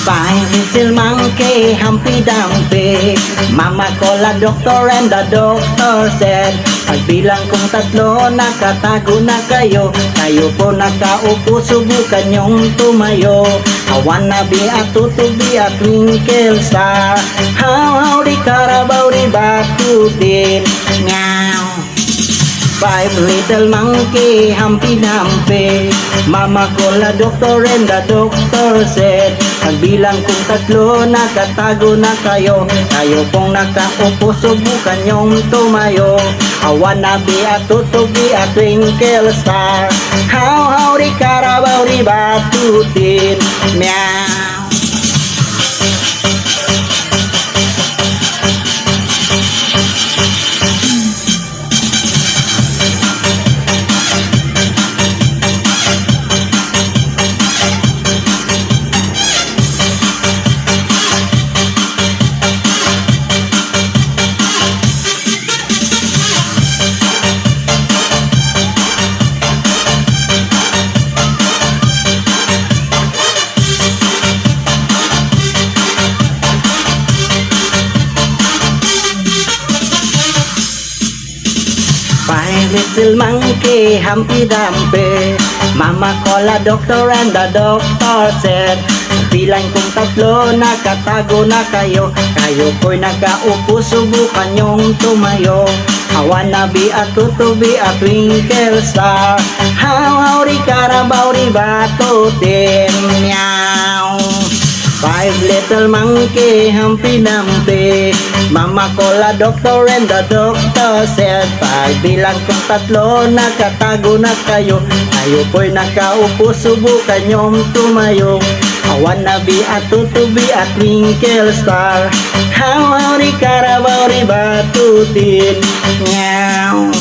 Five little monkey, Humpty Dumpty. Mama called a doctor and the doctor said, pagbilang kong tatlo, nakatago na kayo. Kayo po nakaupo, subukan nyong tumayo. I wanna be a to be a twinkle star. Howdy Carabao, batutin. Meow. Five little monkey, Humpty Dumpty. Mama called a doctor and the doctor said, pagbilang kong tatlo, nakatago na kayo. Kayo pong nakaupo, subukan nyong tumayo. I wanna be a to be a twinkle star. Howdy Carabao, batutin. Meow. Five little monkey, Humpty Dumpty. Mama called a doctor and the doctor said, bilang kong tatlo, nakatago na kayo. Kayo po'y nakaupo, subukan nyong tumayo. I wanna be a to be a twinkle star. Howdy Carabao, batutin. Meow. Five little monkey, Humpty Dumpty. Mama called a doctor and the doctor said, pagbilang kong tatlo, nakatago na kayo. Kayo po'y nakaupo, subukan nyong tumayo. I wanna be a to be a twinkle star. Howdy Carabao, batutin. Meow.